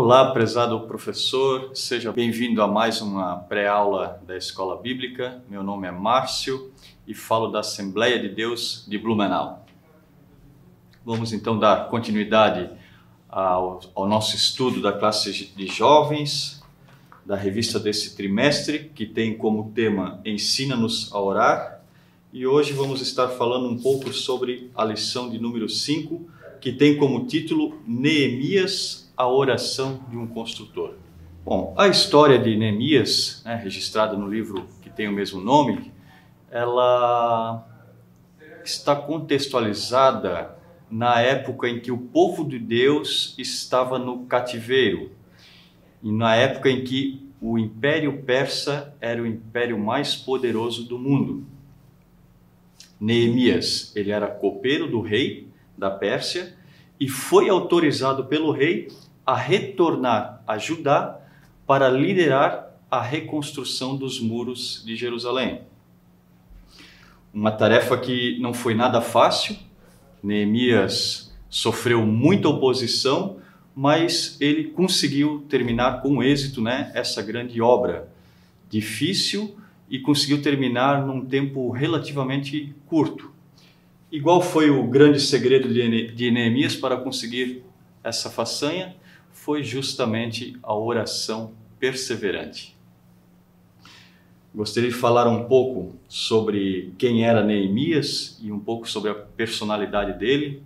Olá, prezado professor, seja bem-vindo a mais uma pré-aula da Escola Bíblica. Meu nome é Márcio e falo da Assembleia de Deus de Blumenau. Vamos então dar continuidade ao nosso estudo da classe de jovens, da revista desse trimestre, que tem como tema Ensina-nos a Orar. E hoje vamos estar falando um pouco sobre a lição de número 5, que tem como título Neemias, a oração de um construtor. Bom, a história de Neemias, registrada no livro que tem o mesmo nome, ela está contextualizada na época em que o povo de Deus estava no cativeiro e na época em que o Império Persa era o império mais poderoso do mundo. Neemias, ele era copeiro do rei da Pérsia e foi autorizado pelo rei a retornar a Judá para liderar a reconstrução dos muros de Jerusalém. Uma tarefa que não foi nada fácil. Neemias sofreu muita oposição, mas ele conseguiu terminar com êxito, essa grande obra difícil, e conseguiu terminar num tempo relativamente curto. E qual foi o grande segredo de Neemias para conseguir essa façanha? Foi justamente a oração perseverante. Gostaria de falar um pouco sobre quem era Neemias e um pouco sobre a personalidade dele.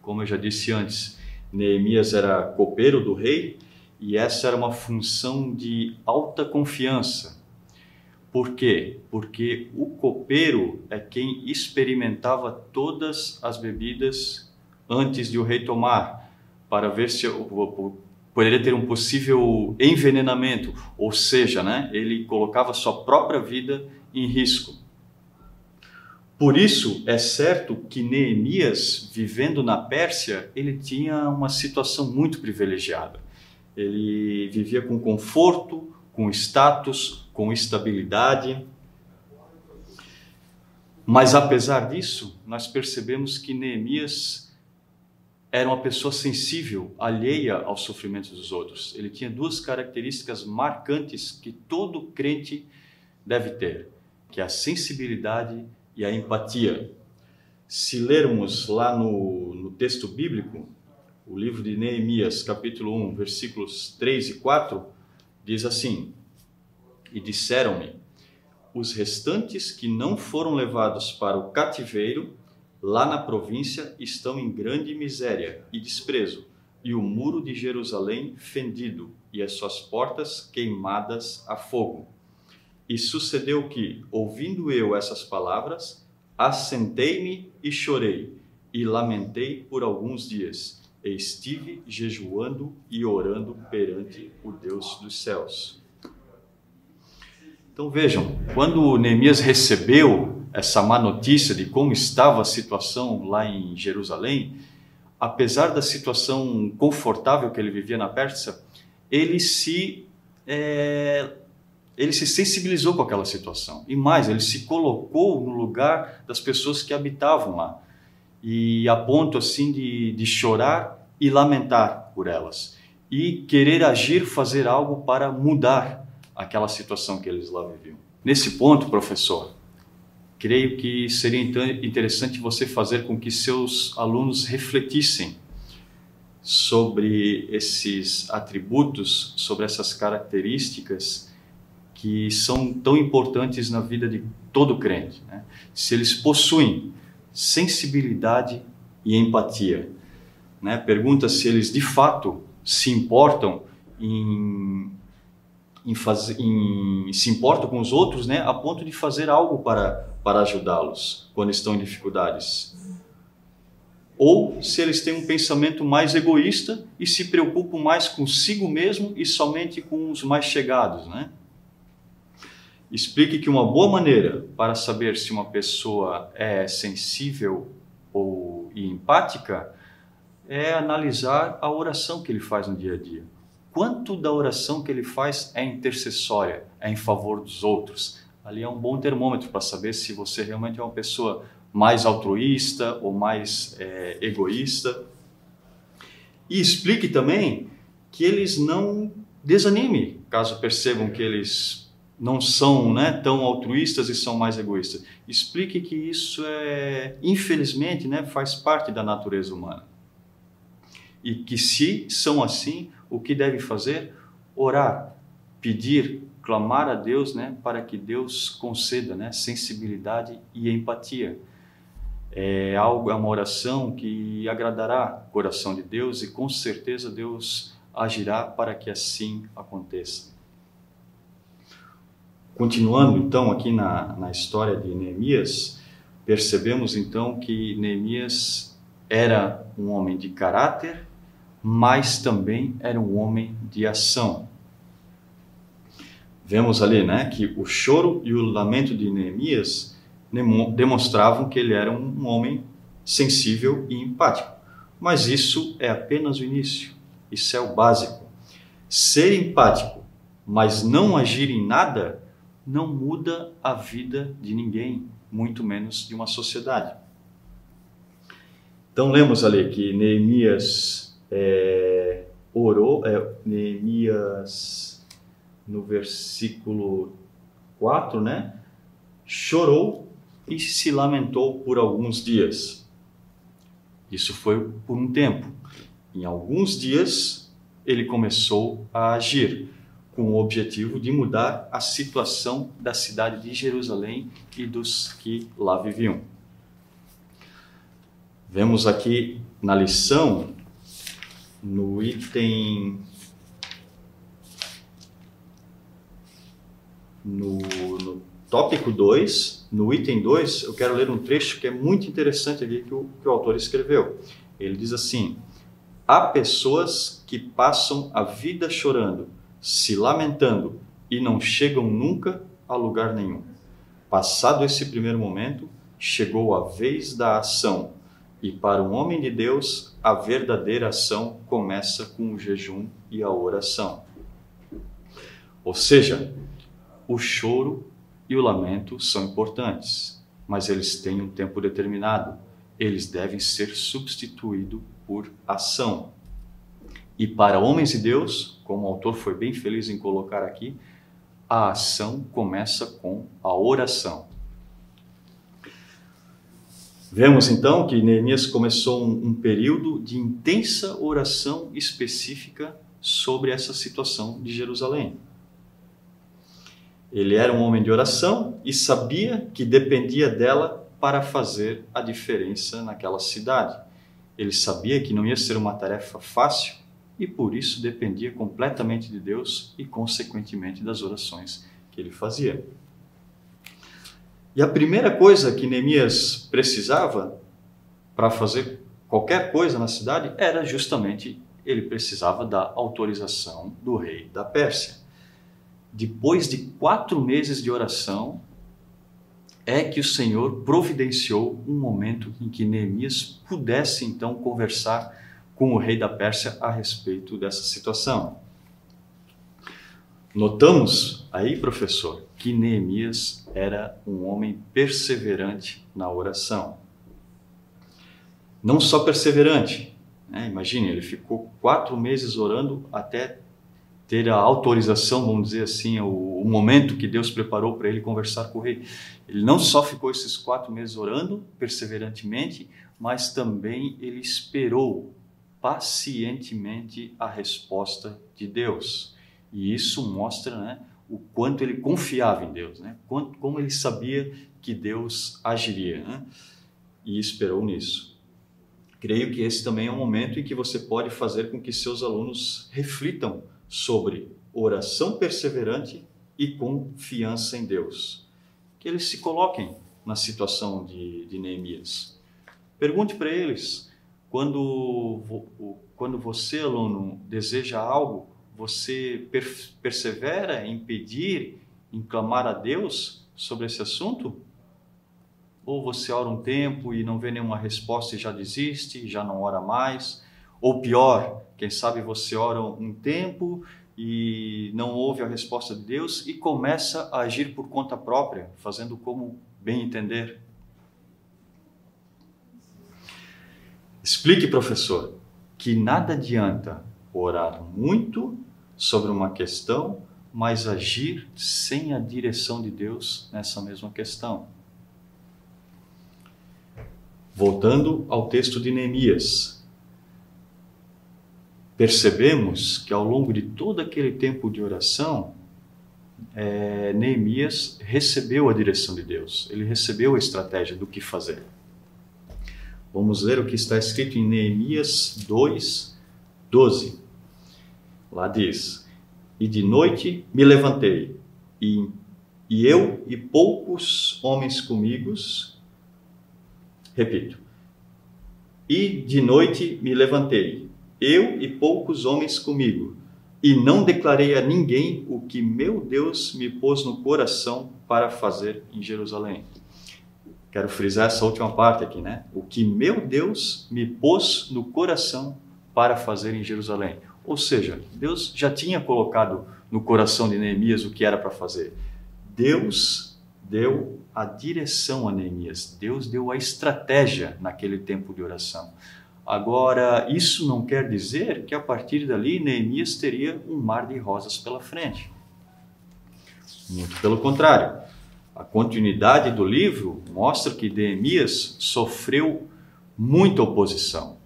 Como eu já disse antes, Neemias era copeiro do rei e essa era uma função de alta confiança. Por quê? Porque o copeiro é quem experimentava todas as bebidas antes de o rei tomar, para ver se poderia ter um possível envenenamento, ou seja, ele colocava sua própria vida em risco. Por isso, é certo que Neemias, vivendo na Pérsia, ele tinha uma situação muito privilegiada. Ele vivia com conforto, com status, com estabilidade. Mas apesar disso, nós percebemos que Neemias era uma pessoa sensível, alheia aos sofrimentos dos outros. Ele tinha duas características marcantes que todo crente deve ter, que é a sensibilidade e a empatia. Se lermos lá no texto bíblico, o livro de Neemias, capítulo 1, versículos 3 e 4, diz assim: E disseram-me, os restantes que não foram levados para o cativeiro, lá na província, estão em grande miséria e desprezo, e o muro de Jerusalém fendido, e as suas portas queimadas a fogo. E sucedeu que, ouvindo eu essas palavras, assentei-me e chorei, e lamentei por alguns dias, e estive jejuando e orando perante o Deus dos céus. Então vejam, quando Neemias recebeu essa má notícia de como estava a situação lá em Jerusalém, apesar da situação confortável que ele vivia na Pérsia, ele se sensibilizou com aquela situação. E mais, ele se colocou no lugar das pessoas que habitavam lá. E a ponto assim de chorar e lamentar por elas. E querer agir, fazer algo para mudar aquela situação que eles lá viviam. Nesse ponto, professor, creio que seria interessante você fazer com que seus alunos refletissem sobre esses atributos, sobre essas características que são tão importantes na vida de todo crente. Se eles possuem sensibilidade e empatia. Pergunta se eles de fato se importam se importam com os outros, a ponto de fazer algo para ajudá-los quando estão em dificuldades. Ou se eles têm um pensamento mais egoísta e se preocupam mais consigo mesmo e somente com os mais chegados. Explique que uma boa maneira para saber se uma pessoa é sensível e empática é analisar a oração que ele faz no dia a dia. Quanto da oração que ele faz é intercessória, é em favor dos outros? Ali é um bom termômetro para saber se você realmente é uma pessoa mais altruísta ou mais egoísta. E explique também que eles não desanimem, caso percebam que eles não são, né, tão altruístas e são mais egoístas. Explique que isso infelizmente, né, faz parte da natureza humana. E que se são assim, o que deve fazer? Orar, pedir, clamar a Deus, né, para que Deus conceda, né, sensibilidade e empatia. É uma oração que agradará o coração de Deus e com certeza Deus agirá para que assim aconteça. Continuando então aqui na história de Neemias, percebemos então que Neemias era um homem de caráter, mas também era um homem de ação. Vemos ali, né, que o choro e o lamento de Neemias demonstravam que ele era um homem sensível e empático. Mas isso é apenas o início, isso é o básico. Ser empático, mas não agir em nada, não muda a vida de ninguém, muito menos de uma sociedade. Então lemos ali que Neemias orou, Neemias no versículo 4, né, chorou e se lamentou por alguns dias. Isso foi por um tempo. Em alguns dias, ele começou a agir com o objetivo de mudar a situação da cidade de Jerusalém e dos que lá viviam. Vemos aqui na lição, no item... No tópico 2, no item 2, eu quero ler um trecho que é muito interessante ali que o autor escreveu. Ele diz assim: há pessoas que passam a vida chorando, se lamentando e não chegam nunca a lugar nenhum. Passado esse primeiro momento, chegou a vez da ação. E para um homem de Deus, a verdadeira ação começa com o jejum e a oração. Ou seja, o choro e o lamento são importantes, mas eles têm um tempo determinado. Eles devem ser substituídos por ação. E para homens de Deus, como o autor foi bem feliz em colocar aqui, a ação começa com a oração. Vemos então que Neemias começou um período de intensa oração específica sobre essa situação de Jerusalém. Ele era um homem de oração e sabia que dependia dela para fazer a diferença naquela cidade. Ele sabia que não ia ser uma tarefa fácil e por isso dependia completamente de Deus e, consequentemente, das orações que ele fazia. E a primeira coisa que Neemias precisava para fazer qualquer coisa na cidade era justamente ele precisava da autorização do rei da Pérsia. Depois de 4 meses de oração, é que o Senhor providenciou um momento em que Neemias pudesse então conversar com o rei da Pérsia a respeito dessa situação. Notamos aí, professor, que Neemias era um homem perseverante na oração. Não só perseverante, né? Imagine, ele ficou 4 meses orando até ter a autorização, vamos dizer assim, o momento que Deus preparou para ele conversar com o rei. Ele não só ficou esses 4 meses orando perseverantemente, mas também ele esperou pacientemente a resposta de Deus. E isso mostra, né, o quanto ele confiava em Deus, né? Como ele sabia que Deus agiria, né? E esperou nisso. Creio que esse também é um momento em que você pode fazer com que seus alunos reflitam sobre oração perseverante e confiança em Deus. Que eles se coloquem na situação de Neemias. Pergunte para eles, quando você, aluno, deseja algo, você persevera em pedir, em clamar a Deus sobre esse assunto? Ou você ora um tempo e não vê nenhuma resposta e já desiste, já não ora mais? Ou pior, quem sabe você ora um tempo e não ouve a resposta de Deus e começa a agir por conta própria, fazendo como bem entender. Explique, professor, que nada adianta orar muito sobre uma questão, mas agir sem a direção de Deus nessa mesma questão. Voltando ao texto de Neemias, percebemos que ao longo de todo aquele tempo de oração, Neemias recebeu a direção de Deus, ele recebeu a estratégia do que fazer. Vamos ler o que está escrito em Neemias 2:12. Lá diz: E de noite me levantei, e eu e poucos homens comigo. Repito. E de noite me levantei, eu e poucos homens comigo, e não declarei a ninguém o que meu Deus me pôs no coração para fazer em Jerusalém. Quero frisar essa última parte aqui, né? O que meu Deus me pôs no coração para fazer em Jerusalém. Ou seja, Deus já tinha colocado no coração de Neemias o que era para fazer. Deus deu a direção a Neemias. Deus deu a estratégia naquele tempo de oração. Agora, isso não quer dizer que a partir dali Neemias teria um mar de rosas pela frente. Muito pelo contrário. A continuidade do livro mostra que Neemias sofreu muita oposição,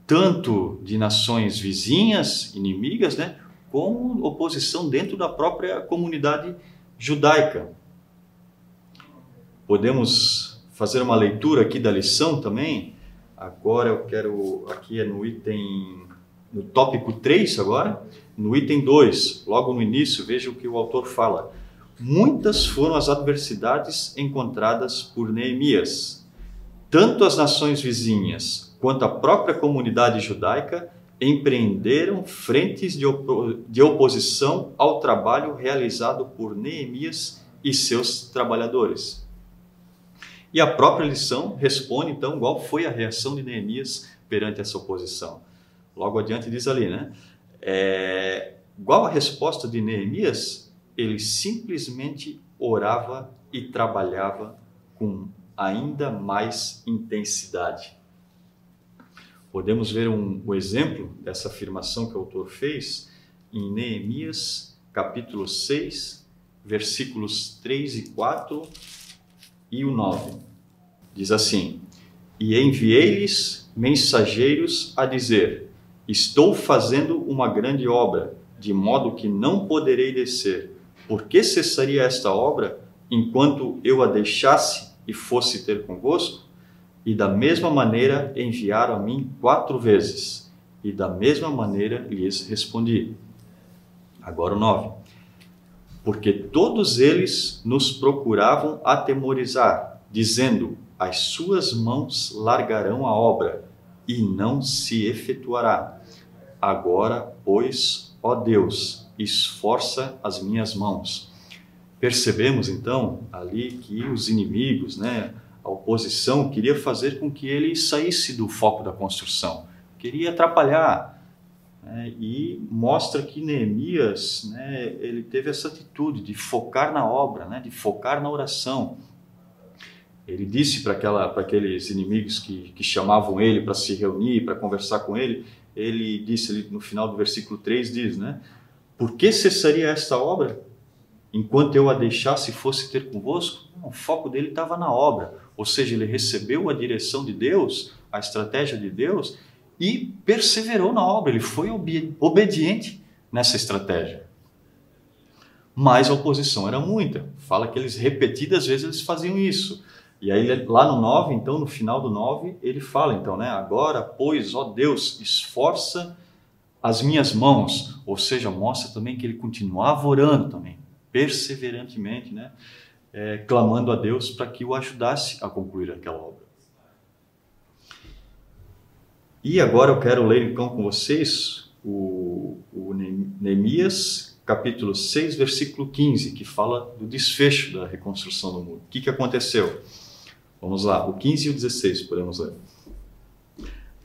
tanto de nações vizinhas, inimigas, né, como oposição dentro da própria comunidade judaica. Podemos fazer uma leitura aqui da lição também. Agora eu quero, aqui é no tópico 3 agora, no item 2, logo no início, veja o que o autor fala. Muitas foram as adversidades encontradas por Neemias. Tanto as nações vizinhas quanto a própria comunidade judaica empreenderam frentes de oposição ao trabalho realizado por Neemias e seus trabalhadores. E a própria lição responde, então, qual foi a reação de Neemias perante essa oposição. Logo adiante diz ali, né? Qual a resposta de Neemias? Ele simplesmente orava e trabalhava com ainda mais intensidade. Podemos ver um exemplo dessa afirmação que o autor fez em Neemias, capítulo 6, versículos 3 e 4 e o 9. Diz assim: E enviei-lhes mensageiros a dizer: Estou fazendo uma grande obra, de modo que não poderei descer. Por que cessaria esta obra, enquanto eu a deixasse e fosse ter convosco? E da mesma maneira enviaram a mim 4 vezes, e da mesma maneira lhes respondi. Agora o 9. Porque todos eles nos procuravam atemorizar, dizendo: As suas mãos largarão a obra, e não se efetuará. Agora, pois, ó Deus, esforça as minhas mãos. Percebemos, então, ali que os inimigos, né, a oposição, queria fazer com que ele saísse do foco da construção. Queria atrapalhar. Né, e mostra que Neemias, né, ele teve essa atitude de focar na obra, né, de focar na oração. Ele disse para aqueles inimigos que chamavam ele para se reunir, para conversar com ele, ele disse ali no final do versículo 3, diz, né? Por que cessaria esta obra, enquanto eu a deixasse e fosse ter convosco? O foco dele estava na obra, ou seja, ele recebeu a direção de Deus, a estratégia de Deus, e perseverou na obra, ele foi obediente nessa estratégia. Mas a oposição era muita, fala que eles repetidas vezes eles faziam isso. E aí lá no 9, então no final do 9, ele fala então, né? Agora, pois, ó Deus, esforça as minhas mãos. Ou seja, mostra também que ele continuava orando também, perseverantemente, né? Clamando a Deus para que o ajudasse a concluir aquela obra. E agora eu quero ler então com vocês o Neemias, capítulo 6, versículo 15, que fala do desfecho da reconstrução do muro. O que aconteceu? Vamos lá, o 15 e o 16, podemos ler.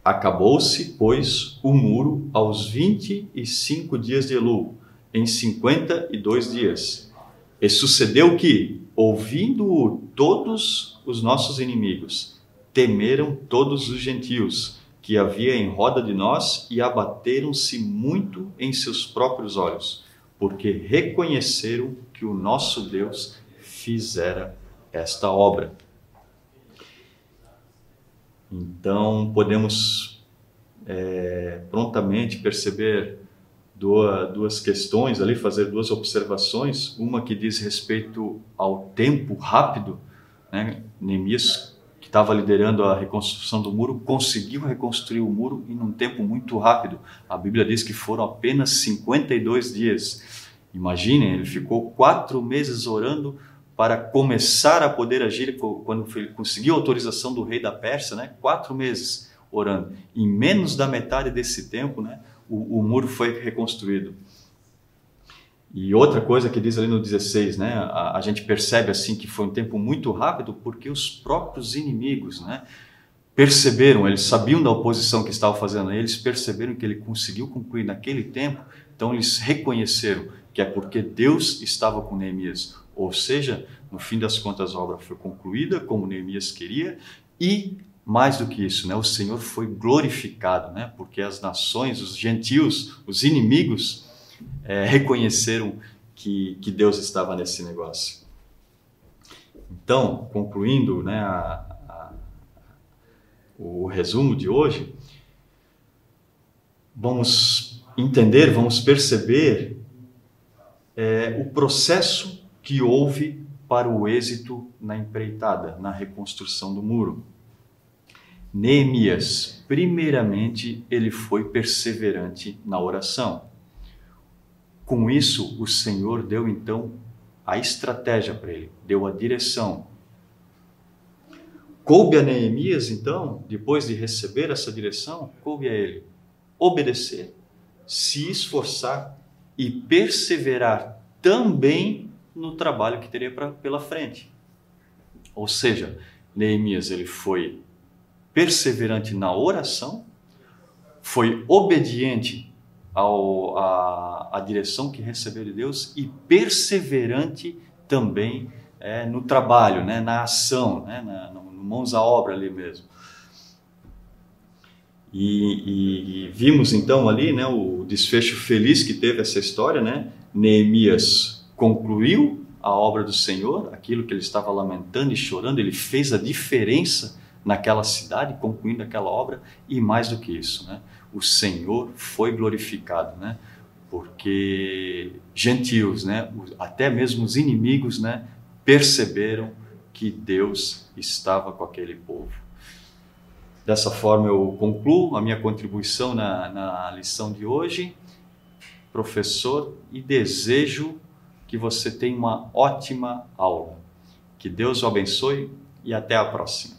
Acabou-se, pois, o muro aos 25 dias de Elul, em 52 dias. E sucedeu que, ouvindo-o todos os nossos inimigos, temeram todos os gentios, que havia em roda de nós e abateram-se muito em seus próprios olhos, porque reconheceram que o nosso Deus fizera esta obra. Então, podemos prontamente perceber duas questões ali, fazer duas observações. Uma que diz respeito ao tempo rápido, né? Neemias, que estava liderando a reconstrução do muro, conseguiu reconstruir o muro em um tempo muito rápido. A Bíblia diz que foram apenas 52 dias. Imaginem, ele ficou 4 meses orando para começar a poder agir, quando ele conseguiu a autorização do rei da Pérsia, né? 4 meses orando. Em menos da metade desse tempo, né? O muro foi reconstruído. E outra coisa que diz ali no 16, né? A gente percebe assim que foi um tempo muito rápido, porque os próprios inimigos, né, perceberam, eles sabiam da oposição que estava fazendo, eles perceberam que ele conseguiu concluir naquele tempo, então eles reconheceram que é porque Deus estava com Neemias. Ou seja, no fim das contas a obra foi concluída como Neemias queria, e mais do que isso, né, o Senhor foi glorificado, né, porque as nações, os gentios, os inimigos reconheceram que Deus estava nesse negócio. Então, concluindo, né, o resumo de hoje, vamos entender, vamos perceber o processo que houve para o êxito na empreitada, na reconstrução do muro. Neemias, primeiramente, ele foi perseverante na oração. Com isso, o Senhor deu então a estratégia para ele, deu a direção. Coube a Neemias, então, depois de receber essa direção, coube a ele obedecer, se esforçar e perseverar também no trabalho que teria pela frente. Ou seja, Neemias ele foi perseverante na oração, foi obediente à direção que recebeu de Deus e perseverante também no trabalho, né, na ação, né, no mãos à obra ali mesmo. E vimos então ali, né, o desfecho feliz que teve essa história, né? Neemias concluiu a obra do Senhor, aquilo que ele estava lamentando e chorando, ele fez a diferença naquela cidade, concluindo aquela obra, e mais do que isso, né? O Senhor foi glorificado, né? Porque gentios, né? Até mesmo os inimigos, né? Perceberam que Deus estava com aquele povo. Dessa forma eu concluo a minha contribuição na lição de hoje, professor, e desejo que você tenha uma ótima aula. Que Deus o abençoe e até a próxima.